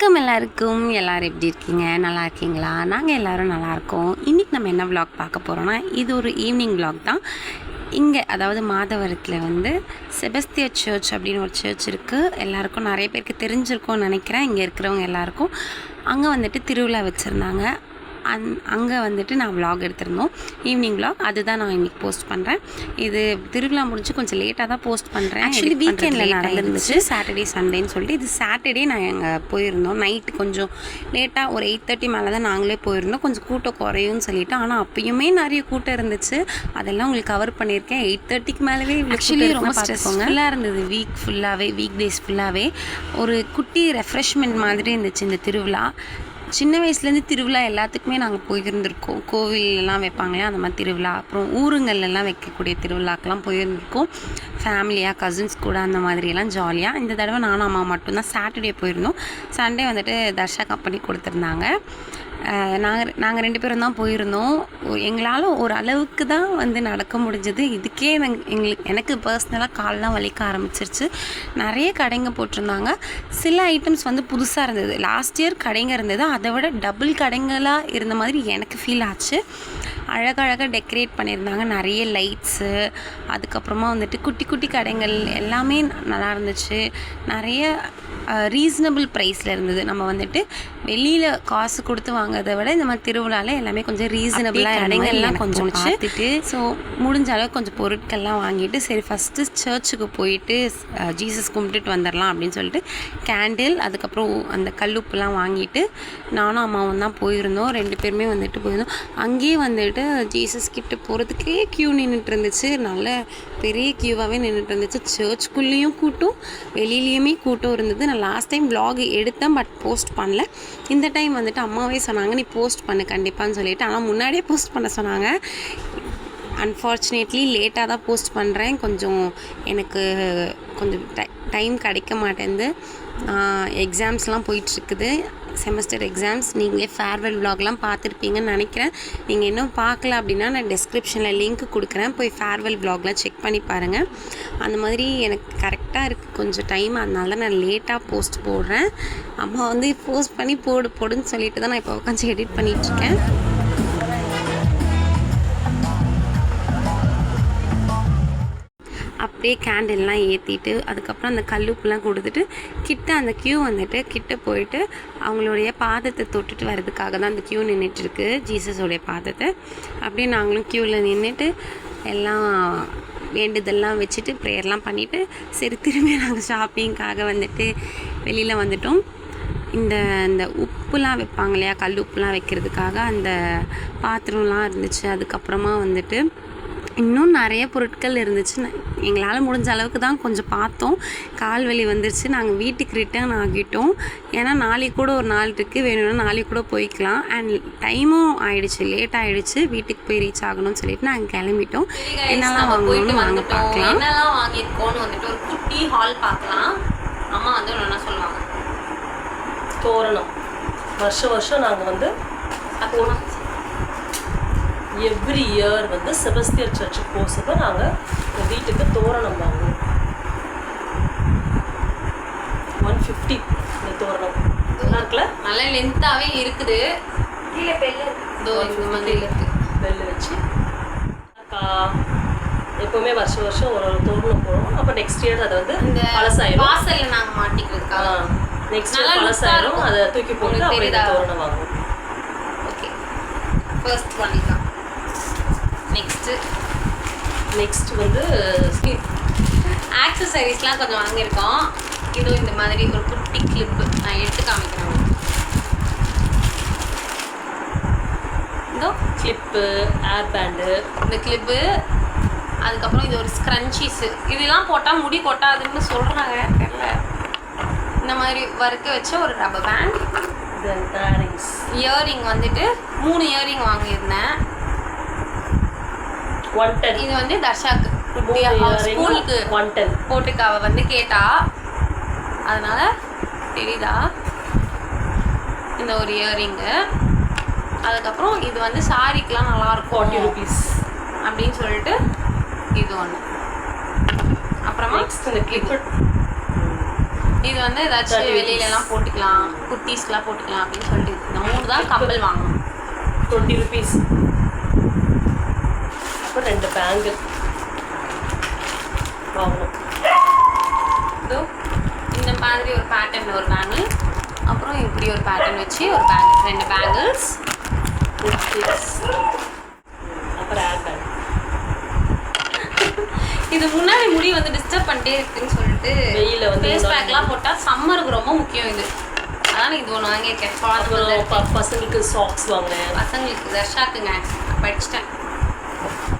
வணக்கம் எல்லாருக்கும். எல்லோரும் எப்படி இருக்கீங்க? நல்லா இருக்கீங்களா? நாங்கள் எல்லோரும் நல்லாயிருக்கோம். இன்றைக்கி நம்ம என்ன விலாக் பார்க்க போகிறோன்னா, இது ஒரு ஈவினிங் விலாக் தான். இங்கே அதாவது மாதவரத்தில் வந்து செபஸ்தியர் சர்ச் அப்படின்னு ஒரு சர்ச் இருக்குது. எல்லாருக்கும் நிறைய பேருக்கு தெரிஞ்சிருக்கும்னு நினைக்கிறேன். இங்கே இருக்கிறவங்க எல்லாருக்கும் அங்கே வந்துட்டு திருவிழா வச்சுருந்தாங்க. அங்கே வந்துட்டு நான் விலாக் எடுத்திருந்தோம், ஈவினிங் விலாக். அதுதான் நான் இன்றைக்கி போஸ்ட் பண்ணுறேன். இது திருவிழா முடிஞ்சு கொஞ்சம் லேட்டாக தான் போஸ்ட் பண்ணுறேன். ஆக்சுவலி வீக்கெண்டில் நடந்துருந்துச்சு, சாட்டர்டே சண்டேன்னு சொல்லிட்டு. இது சாட்டர்டே நாங்கள் போயிருந்தோம். நைட்டு கொஞ்சம் லேட்டாக ஒரு 8:30 மேலே தான் நாங்களே போயிருந்தோம். கொஞ்சம் கூட்டம் குறையும்னு சொல்லிட்டு. ஆனால் அப்பயுமே நிறைய கூட்டம் இருந்துச்சு. அதெல்லாம் உங்களுக்கு கவர் பண்ணியிருக்கேன். 8:30க்கு மேலேவே ஆக்சுவலி ரொம்ப ஸ்ட்ரெஸ்ஃபுல்லாக இருந்தது. வீக் டேஸ் ஃபுல்லாகவே ஒரு குட்டி ரெஃப்ரெஷ்மெண்ட் மாதிரி இருந்துச்சு இந்த திருவிழா. சின்ன வயசுலேருந்து திருவிழா எல்லாத்துக்குமே நாங்கள் போயிருந்துருக்கோம். கோவிலெலாம் வைப்பாங்களே அந்த மாதிரி திருவிழா, அப்புறம் ஊருங்கள்லாம் வைக்கக்கூடிய திருவிழாக்கெலாம் போயிருந்துருக்கோம். ஃபேமிலியாக கசின்ஸ் கூட அந்த மாதிரியெல்லாம் ஜாலியாக. இந்த தடவை நானும் அம்மா மட்டும்தான் சாட்டர்டே போயிருந்தோம். சண்டே வந்துட்டு தர்ஷா கம்பெனி கொடுத்துருந்தாங்க. நாங்கள் 2 பேரும் தான் போயிருந்தோம். எங்களால் ஒரு அளவுக்கு தான் வந்து நடக்க முடிஞ்சது. இதுக்கே எனக்கு பர்சனலாக கால்லாம் வலிக்க ஆரம்பிச்சிருச்சு. நிறைய கடைங்க போட்டிருந்தாங்க. சில ஐட்டம்ஸ் வந்து புதுசாக இருந்தது. லாஸ்ட் இயர் கடைங்க இருந்தது, அதை விட டபுள் கடைங்களாக இருந்த மாதிரி எனக்கு ஃபீல் ஆச்சு. அழகழகாக டெக்கரேட் பண்ணியிருந்தாங்க. நிறைய லைட்ஸு, அதுக்கப்புறமா வந்துட்டு குட்டி குட்டி கடைகள் எல்லாமே நல்லா இருந்துச்சு. நிறைய ரீசனபிள் ப்ரைஸில் இருந்தது. நம்ம வந்துட்டு வெளியில் காசு கொடுத்து வாங்கிறத விட இந்த மாதிரி திருவிழாவில் எல்லாமே கொஞ்சம் ரீசனபிளாக கடைகள்லாம் கொஞ்சம் பார்த்துட்டு, ஸோ முடிஞ்ச அளவுக்கு கொஞ்சம் பொருட்கள்லாம் வாங்கிட்டு, சரி ஃபஸ்ட்டு சர்ச்சுக்கு போயிட்டு ஜீசஸ் கும்பிட்டுட்டு வந்துடலாம் அப்படின்னு சொல்லிட்டு கேண்டில், அதுக்கப்புறம் அந்த கல்லுப்புலாம் வாங்கிட்டு நானும் அம்மாவும் தான் போயிருந்தோம். 2 பேருமே வந்துட்டு போயிருந்தோம். அங்கேயே வந்துட்டு ஜீசஸ் கிட்ட போகிறதுக்கே க்யூ நின்றுட்டு இருந்துச்சு. நல்ல பெரிய க்யூவாகவே நின்றுட்டு இருந்துச்சு. சர்ச்சுக்குள்ளேயும் கூட்டம், வெளியிலையுமே கூட்டம் இருந்தது. நான் லாஸ்ட் டைம் vlog எடுத்தேன், பட் போஸ்ட் பண்ணல. இந்த டைம் வந்துட்டு அம்மாவே சொன்னாங்க, நீ போஸ்ட் பண்ணு கண்டிப்பான்னு சொல்லிட்டு. ஆனால் முன்னாடியே போஸ்ட் பண்ண சொன்னாங்க. அன்ஃபார்ச்சுனேட்லி லேட்டாக தான் போஸ்ட் பண்ணுறேன். எனக்கு கொஞ்சம் டைம் கிடைக்க மாட்டேங்குது. எக்ஸாம்ஸ்லாம் போயிட்டுருக்குது, செமஸ்டர் எக்ஸாம்ஸ். நீங்களே ஃபேர்வெல் விலாக்லாம் பார்த்துருப்பீங்கன்னு நினைக்கிறேன். நீங்கள் இன்னும் பார்க்கல அப்படின்னா நான் டிஸ்கிரிப்ஷனில் லிங்க் கொடுக்குறேன், போய் ஃபேர்வெல் விலாக்லாம் செக் பண்ணி பாருங்கள். அந்த மாதிரி எனக்கு கரெக்டாக இருக்குது கொஞ்சம் டைம், அதனால தான் நான் லேட்டாக போஸ்ட் போடுறேன். அம்மா வந்து போஸ்ட் பண்ணி போடுன்னு சொல்லிட்டு தான் நான் இப்போ உட்காந்து எடிட் பண்ணிகிட்ருக்கேன். அப்படியே கேண்டில்லாம் ஏற்றிட்டு, அதுக்கப்புறம் அந்த கல்லுப்புலாம் கொடுத்துட்டு கிட்ட அந்த க்யூ வந்துட்டு கிட்ட போயிட்டு அவங்களுடைய பாதத்தை தொட்டுட்டு வர்றதுக்காக தான் அந்த க்யூ நின்றுட்டுருக்கு, ஜீசஸோடைய பாதத்தை. அப்படியே நாங்களும் க்யூவில் நின்றுட்டு எல்லாம் வேண்டுதெல்லாம் வச்சுட்டு ப்ரேயர்லாம் பண்ணிவிட்டு சரி திரும்பி நாங்கள் ஷாப்பிங்காக வந்துட்டு வெளியில் வந்துட்டோம். இந்த உப்புலாம் வைப்பாங்க இல்லையா, கல் உப்புலாம் வைக்கிறதுக்காக அந்த பாத்திரம்லாம் இருந்துச்சு. அதுக்கப்புறமா வந்துட்டு இன்னும் நிறைய பொருட்கள் இருந்துச்சு. எங்களால் முடிஞ்ச அளவுக்கு தான் கொஞ்சம் பார்த்தோம். கால் வலி வந்துருச்சு. நாங்கள் வீட்டுக்கு ரிட்டர்ன் ஆகிட்டோம். ஏன்னா நாளைக்கு கூட ஒரு நாள் இருக்குது, வேணும்னா நாளைக்கு கூட போய்க்கலாம். அண்ட் டைமும் ஆகிடுச்சு, லேட் ஆகிடுச்சு. வீட்டுக்கு போய் ரீச் ஆகணும்னு சொல்லிட்டு நாங்கள் கிளம்பிட்டோம். என்னெல்லாம் வாங்கணும்னு வாங்க பார்க்கலாம். என்னெல்லாம் வாங்கியிருக்கோன்னு வந்துட்டு ஒரு குட்டி ஹால் பார்க்கலாம். அம்மா வந்து என்ன சொல்லுவாங்க, தோரணம். வருஷம் நாங்கள் வந்து எவ்ரி இயர் வந்து செபஸ்தியர் சர்ச்சுக்கு போகிறப்ப நாங்கள் வீட்டுக்கு தோரணம் வாங்குவோம். 150 இந்த தோரணம் இருக்குல்ல, நல்ல லென்த்தாகவே இருக்குது. கீழே பெல்லு இந்த மாதிரி இருக்குது. பெல்லு வச்சு எப்போவுமே வருஷம் ஒரு தோரணம் போடுவோம். அப்போ நெக்ஸ்ட் இயர் அதை வந்து இந்த பழசாயிரும், வாசலில் நாங்கள் மாட்டிக்கிறதுக்காக. நெக்ஸ்ட் இயர் பழசாயிரும், அதை தூக்கி போட்டு அப்படி தோரணம் வாங்குவோம். ஓகே, ஃபர்ஸ்ட் பண்ணிக்கலாம். நெக்ஸ்ட் வந்து ஆக்சசரிஸ்லாம் கொஞ்சம் வாங்கியிருக்கோம். இதுவும் இந்த மாதிரி ஒரு குட்டி கிளிப்பு நான் எடுத்து காமிக்கிறேன். இதோ கிளிப்பு, ஏர் பேண்டு, இந்த கிளிப்பு, அதுக்கப்புறம் இது ஒரு ஸ்க்ரன்ச்சீஸு. இதெல்லாம் போட்டால் முடி கொட்டாதுன்னு சொல்கிறாங்க, தெரியல. இந்த மாதிரி வறுக்க வச்ச ஒரு ரப்பர் பேண்ட். இயரிங் வந்துட்டு 3 இயரிங் வாங்கியிருந்தேன். இது வந்து தர்ஷாக்கு ஸ்கூலுக்கு 110 போட்டுக்கு அவள் வந்து கேட்டா, அதனால தெரியுதா இந்த ஒரு இயரிங்கு. அதுக்கப்புறம் இது வந்து சாரிக்கெலாம் நல்லாயிருக்கும், 40 rupees அப்படின்னு சொல்லிட்டு இது ஒன்று. அப்புறமா நெக்ஸ்ட் இந்த கிளிப்பு இது வந்து ஏதாச்சும் 30 வெளியிலலாம் போட்டுக்கலாம், குர்த்திஸ்லாம் போட்டுக்கலாம் அப்படின்னு சொல்லிட்டு இந்த 3 தான் கம்பல் வாங்கணும். 20 rupees. அப்போ 2 பேங்கிள் வாங்கணும். இதோ இந்த மாதிரி ஒரு பேட்டர்ன் ஒரு பேங்கிள், அப்புறம் இப்படி ஒரு பேட்டர்ன் வச்சு ஒரு பேங்கிள், 2 பேங்கிள்ஸ். அப்புறம் ஹேர் பேண்ட். இது முன்னாடி முடி வந்து டிஸ்டர்ப் பண்ணிட்டே இருக்குன்னு சொல்லிட்டு வெயில வந்து ஃபேஸ் பேக்லாம் போட்டால் சம்மருக்கு ரொம்ப முக்கியம் இது. அதான் இது ஒன்று வாங்கியிருக்கேன். அப்புறம் பசங்களுக்கு சாக்ஸ் வாங்கினேன். பசங்களுக்கு தர்ஷாக்குங்க படிச்சிட்டேன்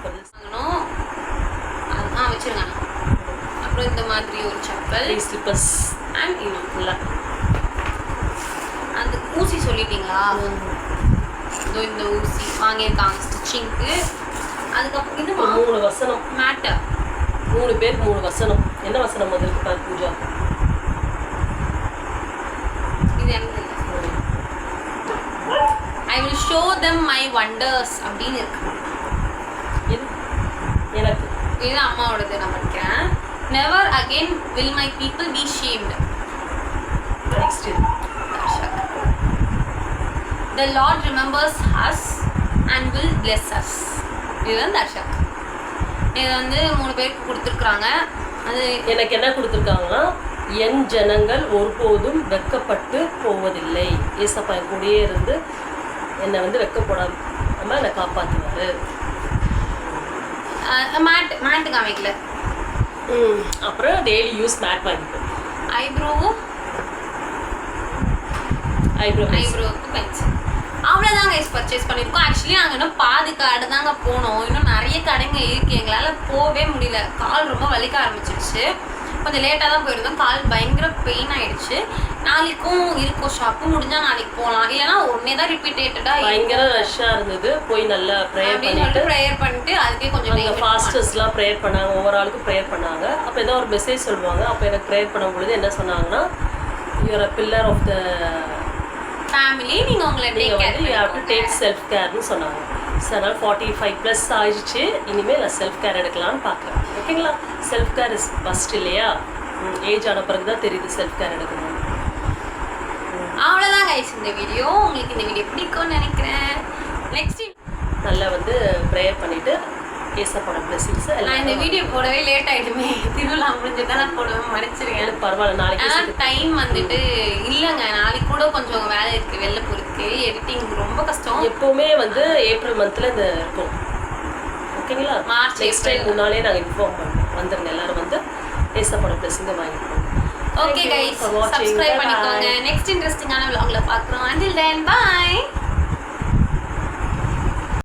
வாங்கணும். வச்சுருங்க. அப்புறம் இந்த மாதிரி ஒரு செப்பல், ஸ்லிப்பர்ஸ் அண்ட் இன்னும் இல்லை அந்த ஊசி சொல்லிட்டீங்களா? இதோ இந்த ஊசி வாங்கியிருக்காங்க ஸ்டிச்சிங்க்கு. அதுக்கப்புறம் இன்னும் 3 வசனம். மேட்டை 3 பேருக்கு 3 வசனம். என்ன வசனம் வந்திருக்கு பாரு பூஜா? இது எனக்கு I will show them my wonders அப்படின்னு இருக்கு. எனக்கு இது அம்மாவோடது நான் படிக்கிறேன். Never again will my people be shamed. Next The Lord remembers us and will bless us. இதுதான் தர்ஷக். இது வந்து 3 பேருக்கு கொடுத்துருக்குறாங்க. அது எனக்கு என்ன கொடுத்துருக்காங்கன்னா, என் ஜனங்கள் ஒருபோதும் வெட்கப்பட்டு போவதில்லை. ஏசப்பா என் கூடயே இருந்து என்னை வந்து வெட்கப்படாம என்னை காப்பாற்றுவார். மேட்டு காமிக்கல. அப்புறம் டெய்லி யூஸ் மேட் வாங்கிப்போம். ஐப்ரோவுக்கு பென்சில். அவ்வளோதாங்க கைஸ் பர்ச்சேஸ் பண்ணியிருக்கோம். ஆக்சுவலி நாங்கள் இன்னும் பாதி கடை தாங்க போனோம். இன்னும் நிறைய கடைங்க இருக்குது. எங்களால் போகவே முடியல. கால் ரொம்ப வலிக்க ஆரம்பிச்சிருச்சு. கொஞ்சம் லேட்டாக தான் போயிருந்தோம். கால் பயங்கர பெயின் ஆயிடுச்சு. நாளைக்கும் இருக்கும் ஷாப்பு, முடிஞ்சால் நாளைக்கு போகலாம். இல்லைனா ஒன்றே தான் ரிப்பீட்டடாக பயங்கர ரஷ்ஷாக இருந்தது. போய் நல்லா ப்ரேயர் பண்ணிட்டு அதுக்கே கொஞ்சம் அந்த ஃபாஸ்டர்ஸ்லாம் ப்ரேயர் பண்ணாங்க. ஒவ்வொரு ஆளுக்கும் ப்ரேயர் பண்ணாங்க. அப்போ ஏதோ ஒரு மெசேஜ் சொல்லுவாங்க. அப்போ எனக்கு ப்ரேயர் பண்ணும்பொழுது என்ன சொன்னாங்கன்னா, you are a pillar of the family, நீங்கள் உங்களை டேக் செல்ஃப் கேர்னு சொன்னாங்க. ஸோ அதனால் 45+ ஆயிடுச்சு. இனிமேல் நான் செல்ஃப் கேர் எடுக்கலான்னு பார்க்குறேன். ஓகேங்களா? செல்ஃப் கேர் இஸ் ஃபஸ்ட் இல்லையா? ஏஜ் ஆன பிறகு தான் தெரியுது செல்ஃப் கேர் எடுக்கணும். அவ்வளோதான் கைஸ் இந்த வீடியோ. உங்களுக்கு இந்த வீடியோ பிடிக்கும்னு நினைக்கிறேன். நெக்ஸ்ட் நல்லா வந்து ப்ரேயர் பண்ணிவிட்டு ஏசப்போட பிளஸிங்ஸ். நான் இந்த வீடியோ போடவே லேட் ஆகிடுமே. திருவிழா முடிஞ்சுதான் நான் போடுவேன். மன்னிச்சிருக்கேன். பரவாயில்ல. நாளைக்கு ஆனால் டைம் வந்துட்டு இல்லைங்க. நாளைக்கு கூட கொஞ்சம் வேலை இருக்குது. வெளில போகிறதுக்கு எடிட்டிங் ரொம்ப கஷ்டம். எப்போவுமே வந்து ஏப்ரல் மந்தில் இந்த இருக்கும். ஓகேங்களா? மார்ச் நெக்ஸ்ட் டைம் முன்னாலே நாங்கள் இன்ஃபார்ம் பண்ணுவோம். வந்துருங்க எல்லாரும் வந்து ஏசப்போட பிளஸிங்கை வாங்கிப்போம். ஓகே கைஸ், சப்ஸ்கிரைப் பண்ணிக்கோங்க. நெக்ஸ்ட் இன்ட்ரெஸ்டிங்கான vlogல பார்க்குறோம். until then bye.